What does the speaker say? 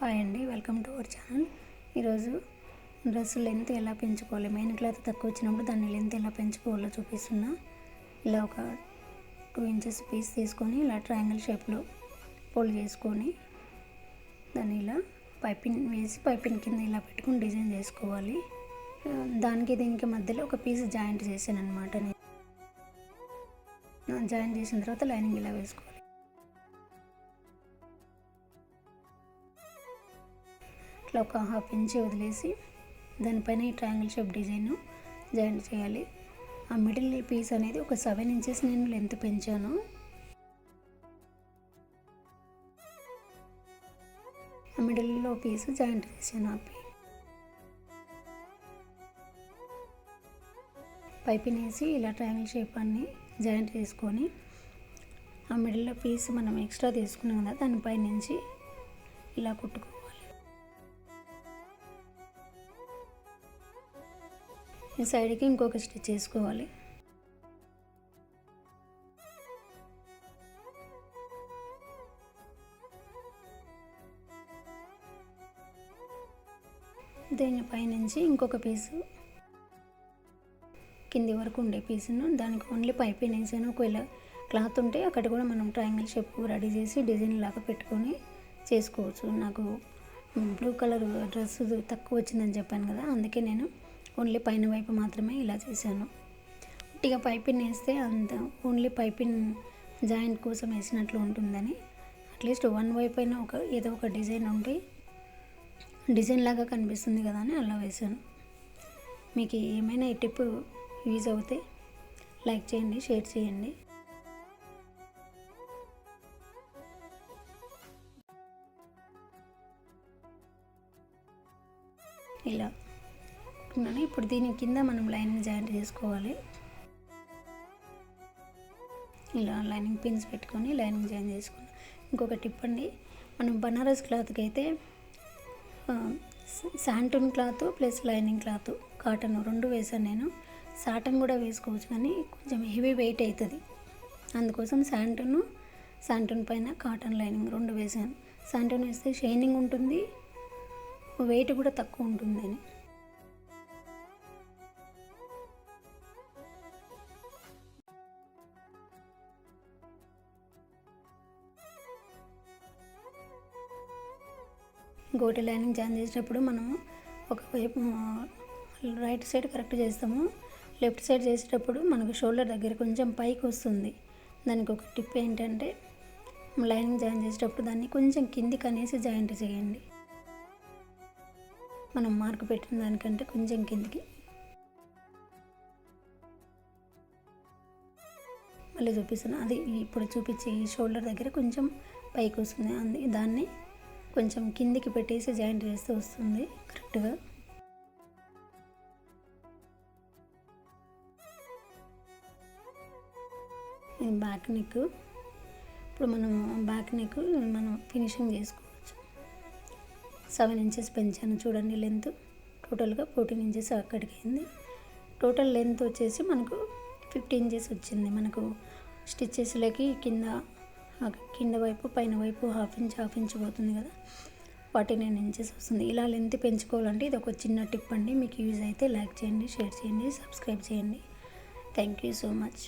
Hi అండి, welcome to our channel. ఈరోజు dress length ఎలా పెంచుకోవాలి, మెయిన్ క్లాత్ తక్కువ వచ్చినప్పుడు దాన్ని లెంత్ ఎలా పెంచుకోవాలో చూపిస్తున్నా. ఇలా ఒక 2 ఇంచెస్ పీస్ తీసుకొని ఇలా ట్రయాంగిల్ షేప్లో ఫోల్డ్ చేసుకొని దాన్ని ఇలా పైపింగ్ వేసి పైపింగ్ కింద ఇలా పెట్టుకొని డిజైన్ చేసుకోవాలి. దానికి దీనికి మధ్యలో ఒక పీస్ జాయింట్ చేశాను అనమాట. నేను జాయింట్ చేసిన తర్వాత లైనింగ్ ఇలా వేసుకోవాలి. ఇట్లా ఒక 1/2 ఇంచ్ వదిలేసి దానిపైన ఈ ట్రయాంగిల్ షేప్ డిజైన్ జాయింట్ చేయాలి. ఆ మిడిల్ పీస్ అనేది ఒక 7 ఇంచెస్ నేను లెంత్ పెంచాను. ఆ మిడిల్లో పీస్ జాయింట్ చేశాను. పైపింగ్ వేసి ఇలా ట్రయాంగిల్ షేప్ అన్ని జాయింట్ చేసుకొని ఆ మిడిల్లో పీస్ మనం ఎక్స్ట్రా తీసుకున్నాం కదా, దానిపై నుంచి ఇలా కుట్టుకోవాలి. ఈ సైడ్కి ఇంకొక స్టిచ్ చేసుకోవాలి. దీనిపై నుంచి ఇంకొక పీసు కింది వరకు ఉండే పీసును దానికి ఓన్లీ పైపింగ్ వేసాను. ఒకవేళ క్లాత్ ఉంటే అక్కడ కూడా మనం ట్రయాంగిల్ షేప్ రెడీ చేసి డిజైన్ లాగా పెట్టుకొని చేసుకోవచ్చు. నాకు బ్లూ కలర్ డ్రెస్ తక్కువ వచ్చిందని చెప్పాను కదా, అందుకే నేను ఓన్లీ పైన వైపు మాత్రమే ఇలా చేశాను. ఉట్టిగా పైపింగ్ వేస్తే అంత ఓన్లీ పైపింగ్ జాయింట్ కోసం వేసినట్లు ఉంటుందని అట్లీస్ట్ వన్ వైపు అయినా ఏదో ఒక డిజైన్ ఉంటే డిజైన్ లాగా కనిపిస్తుంది కదా అని అలా వేసాను. మీకు ఏమైనా ఈ టిప్ యూజ్ అవుతే లైక్ చేయండి, షేర్ చేయండి. ఇలా ఇప్పుడు దీని కింద మనం లైనింగ్ జాయింట్ చేసుకోవాలి. ఇలా లైనింగ్ పిన్స్ పెట్టుకొని లైనింగ్ జాయిన్ చేసుకుని ఇంకొక టిప్ అండి, మనం బనారస్ క్లాత్కి అయితే santoon cloth plus lining cloth cotton 2 వేసాను నేను. సాటన్ కూడా వేసుకోవచ్చు కానీ కొంచెం హెవీ వెయిట్ అవుతుంది, అందుకోసం శాంటూన్ పైన కాటన్ లైనింగ్ 2 వేసాను. శాంటూన్ వేస్తే షైనింగ్ ఉంటుంది, వెయిట్ కూడా తక్కువ ఉంటుందని. గోటి లైనింగ్ జాయిన్ చేసేటప్పుడు మనము ఒకవైపు రైట్ సైడ్ కరెక్ట్ చేస్తాము, లెఫ్ట్ సైడ్ చేసేటప్పుడు మనకు షోల్డర్ దగ్గర కొంచెం పైకి వస్తుంది. దానికి ఒక టిప్ ఏంటంటే లైనింగ్ జాయిన్ చేసేటప్పుడు దాన్ని కొంచెం కిందికి అనేసి జాయింట్ చేయండి. మనం మార్క్ పెట్టిన దానికంటే కొంచెం కిందికి. మళ్ళీ చూపిస్తాను, అది ఇప్పుడు చూపించే ఈ షోల్డర్ దగ్గర కొంచెం పైకి వస్తుంది, దాన్ని కొంచెం కిందికి పెట్టేసి జాయింట్ చేస్తే వస్తుంది కరెక్ట్గా. ఇది బ్యాక్ నెక్. ఇప్పుడు మనం బ్యాక్ నెక్ మనం ఫినిషింగ్ చేసుకోవచ్చు. 7 ఇంచెస్ పెంచాను చూడండి లెంత్. టోటల్గా 14 ఇంచెస్ అక్కడికి అయింది. టోటల్ లెంత్ వచ్చేసి మనకు 50 ఇంచెస్ వచ్చింది. మనకు స్టిచ్చెస్లకి కింద వైపు పైన వైపు హాఫ్ ఇంచ్ పోతుంది కదా, 49 ఇంచెస్ వస్తుంది. ఇలా లెంత్ పెంచుకోవాలంటే ఇది ఒక చిన్న టిప్ అండి. మీకు యూజ్ అయితే లైక్ చేయండి, షేర్ చేయండి, సబ్స్క్రైబ్ చేయండి. Thank you so much.